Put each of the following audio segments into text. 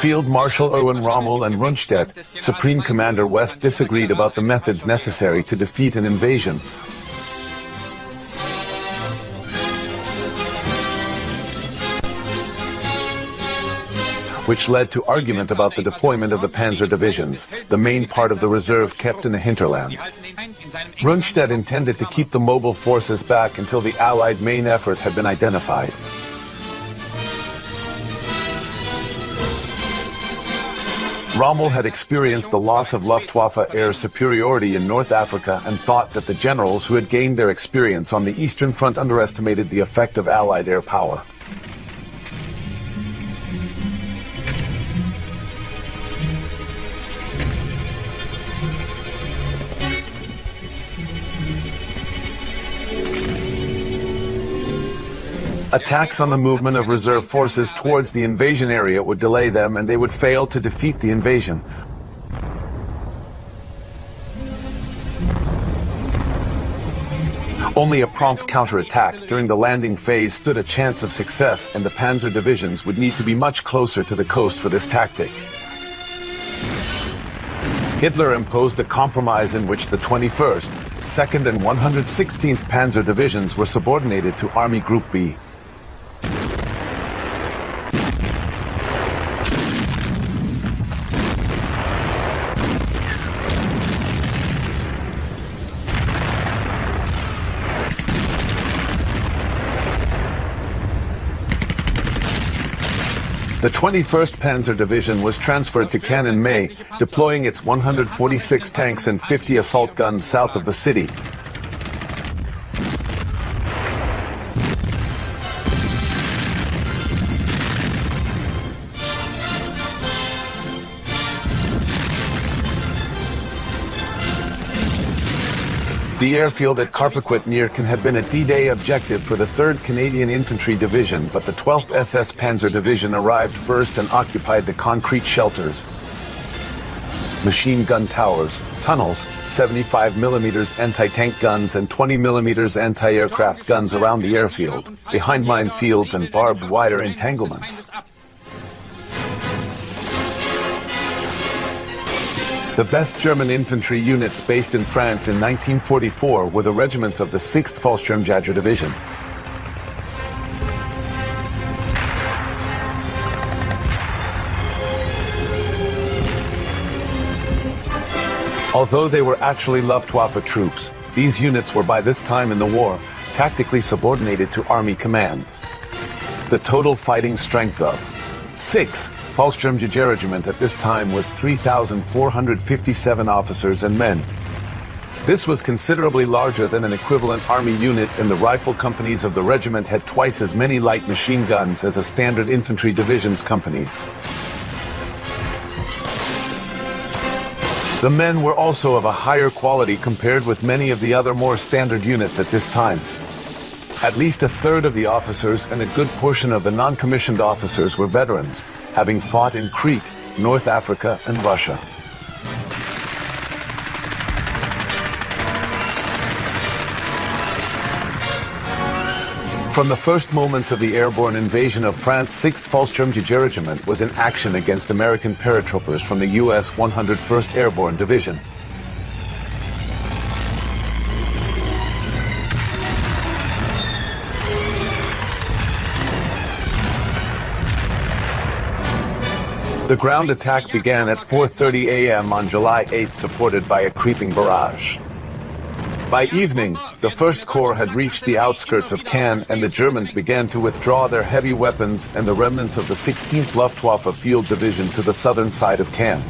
Field Marshal Erwin Rommel and Rundstedt, Supreme Commander West, disagreed about the methods necessary to defeat an invasion. Which led to argument about the deployment of the panzer divisions, the main part of the reserve kept in the hinterland. Rundstedt intended to keep the mobile forces back until the Allied main effort had been identified. Rommel had experienced the loss of Luftwaffe air superiority in North Africa and thought that the generals who had gained their experience on the Eastern Front underestimated the effect of Allied air power. Attacks on the movement of reserve forces towards the invasion area would delay them, and they would fail to defeat the invasion. Only a prompt counterattack during the landing phase stood a chance of success, and the panzer divisions would need to be much closer to the coast for this tactic. Hitler imposed a compromise in which the 21st, 2nd and 116th Panzer Divisions were subordinated to Army Group B. The 21st Panzer Division was transferred to Caen in May, deploying its 146 tanks and 50 assault guns south of the city. The airfield at Carpequet near Caen had been a D-Day objective for the 3rd Canadian Infantry Division, but the 12th SS Panzer Division arrived first and occupied the concrete shelters, machine gun towers, tunnels, 75mm anti-tank guns and 20mm anti-aircraft guns around the airfield, behind minefields and barbed wire entanglements. The best German infantry units based in France in 1944 were the regiments of the 6th Fallschirmjäger Division. Although they were actually Luftwaffe troops, these units were by this time in the war tactically subordinated to Army Command. The total fighting strength of 6 Fallschirmjäger Regiment at this time was 3,457 officers and men. This was considerably larger than an equivalent army unit, and the rifle companies of the regiment had twice as many light machine guns as a standard infantry division's companies. The men were also of a higher quality compared with many of the other more standard units at this time. At least a third of the officers and a good portion of the non-commissioned officers were veterans, having fought in Crete, North Africa, and Russia. From the first moments of the airborne invasion of France, 6th Fallschirmjäger Regiment was in action against American paratroopers from the U.S. 101st Airborne Division. The ground attack began at 4:30 a.m. on July 8, supported by a creeping barrage. By evening, the 1st Corps had reached the outskirts of Caen, and the Germans began to withdraw their heavy weapons and the remnants of the 16th Luftwaffe Field Division to the southern side of Caen.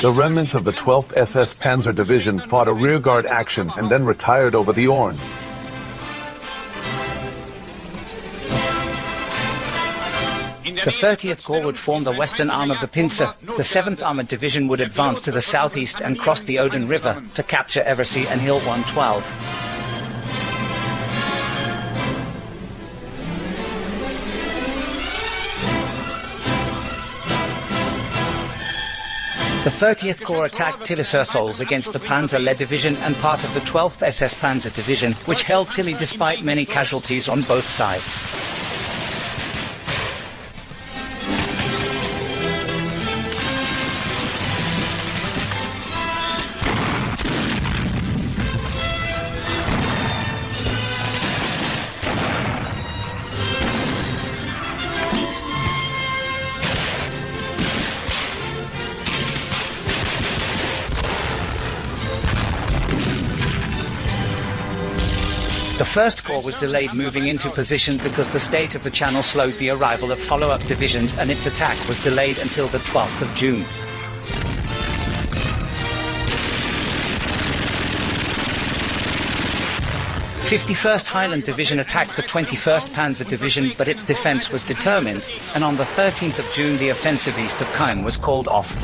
The remnants of the 12th SS Panzer Division fought a rearguard action and then retired over the Orne. The 30th Corps would form the western arm of the pincer. The 7th Armoured Division would advance to the southeast and cross the Odin River to capture Eversea and Hill 112. The 30th Corps attacked Tilly-sur-Seulles against the Panzer-led division and part of the 12th SS Panzer Division, which held Tilly despite many casualties on both sides. The 1st Corps was delayed moving into position because the state of the channel slowed the arrival of follow-up divisions, and its attack was delayed until the 12th of June. The 51st Highland Division attacked the 21st Panzer Division, but its defense was determined, and on the 13th of June the offensive east of Caen was called off.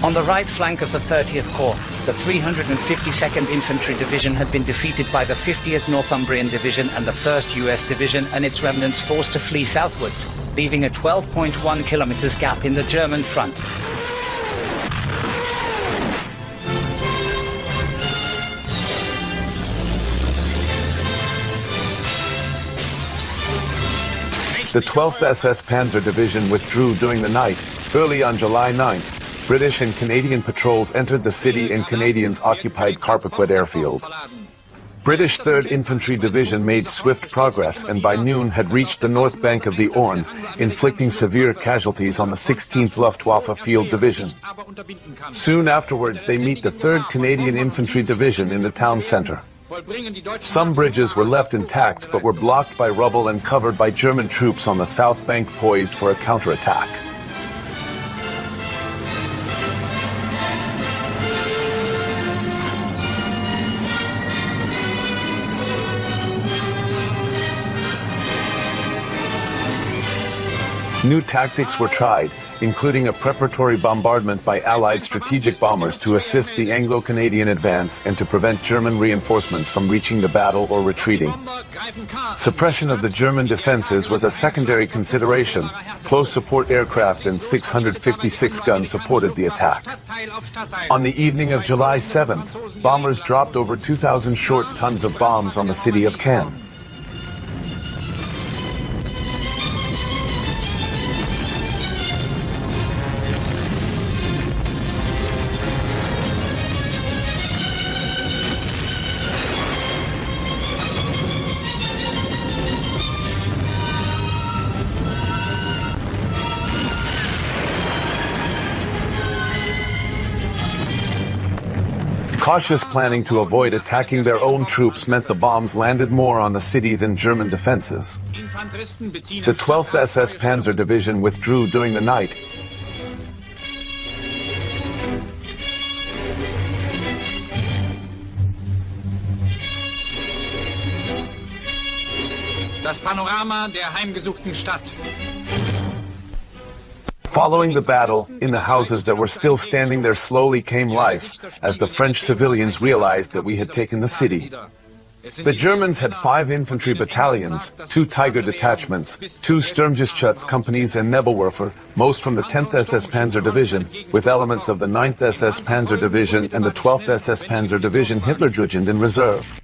On the right flank of the 30th Corps, the 352nd Infantry Division had been defeated by the 50th Northumbrian Division and the 1st US Division, and its remnants forced to flee southwards, leaving a 12.1 kilometers gap in the German front. The 12th SS Panzer Division withdrew during the night. Early on July 9th, British and Canadian patrols entered the city and Canadians occupied Carpequet airfield. British 3rd Infantry Division made swift progress and by noon had reached the north bank of the Orne, inflicting severe casualties on the 16th Luftwaffe Field Division. Soon afterwards they meet the 3rd Canadian Infantry Division in the town centre. Some bridges were left intact but were blocked by rubble and covered by German troops on the south bank poised for a counterattack. New tactics were tried, including a preparatory bombardment by Allied strategic bombers to assist the Anglo-Canadian advance and to prevent German reinforcements from reaching the battle or retreating. Suppression of the German defenses was a secondary consideration. Close support aircraft and 656 guns supported the attack. On the evening of July 7th, bombers dropped over 2,000 short tons of bombs on the city of Caen. Cautious planning to avoid attacking their own troops meant the bombs landed more on the city than German defenses. The 12th SS Panzer Division withdrew during the night. Das Panorama der heimgesuchten Stadt. Following the battle, in the houses that were still standing there slowly came life, as the French civilians realized that we had taken the city. The Germans had 5 infantry battalions, 2 Tiger detachments, 2 Sturmgeschütz companies and Nebelwerfer, most from the 10th SS Panzer Division, with elements of the 9th SS Panzer Division and the 12th SS Panzer Division Hitlerjugend in reserve.